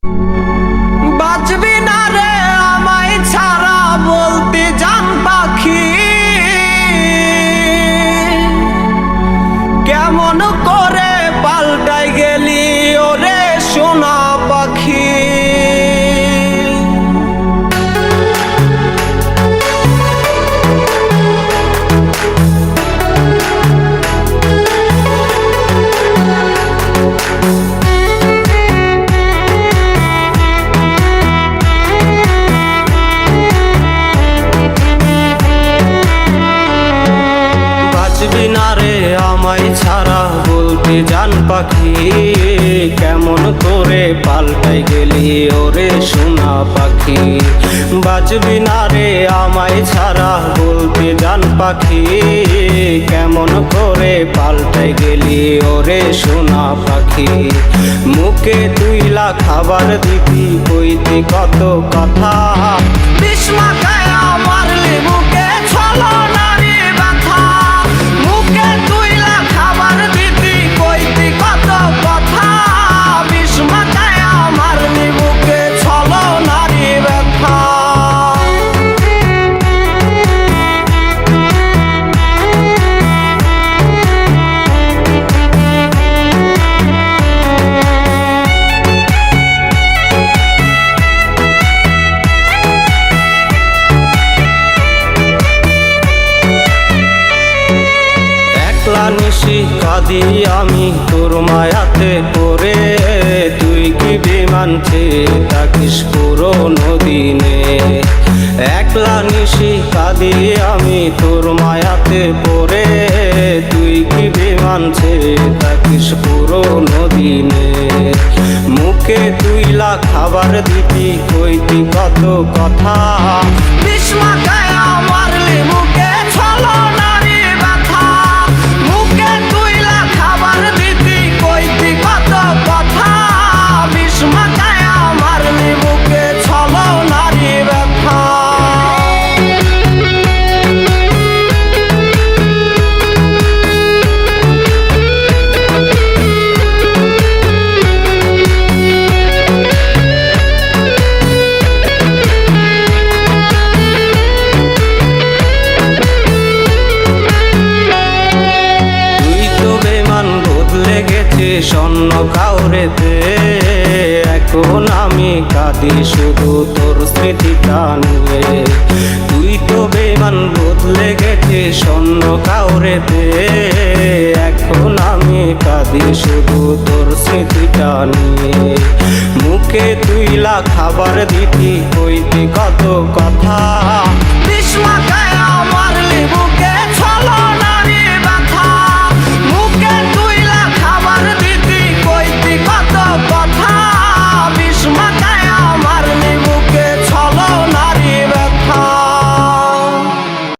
বাঁচবি না রে আমায় ছাড়া বলতে জান পাখি, কেমন করে পাল্টাই গেলি ওরে সোনা পাখি। বাঁচবি না রে আমায় ছাড়া বলতে জান পাখি, কেমন করে পাল্টাই গেলি ওরে সোনা পাখি। বাঁচবি না রে আমায় ছাড়া বলতে জান পাখি, কেমন করে পাল্টাই গেলি ওরে সোনা পাখি। মুখে তুইলা খাবার দিবি কইতি কত কথা, বিষ মাখায় আমার লেবুকে ছলো নারী ব্যথা। মুখে তুইলা খাবার দিবি কইতি কত কথা, বিষ মাখায় আমার লেবুকে ছলো নারী ব্যথা। নিশি কাঁদি আমি তোর মায়াতে পড়ে, তুই কি বিমানছে থাকিস পুরনো দিনে। একলা নিশি কাঁদি আমি তোর মায়াতে পড়ে, তুই কি বিমানছে থাকিস পুরনো দিনে। মুখে তুইলা খাবার দিবি কইতি কত কথা, বিষ মাখায় আমার লেবুকে ছলো নারী ব্যথা। মুখে তুইলা খাবার দিবি কইতি কত কথা, বিষ মাখায় আমার লেবুকে ছলো নারী ব্যথা। স্বর্ণ কাউরেতে এখন আমি কাঁদি শুধু তোর স্মৃতিটা নিয়ে। তুই তো বেমান বদলে গেছে স্বর্ণ কাউরেতে, এখন আমি কাঁদি শুধু তোর স্মৃতিটা নিয়ে। মুখে তুইলা খাবার দিতি কইতি কত কথা,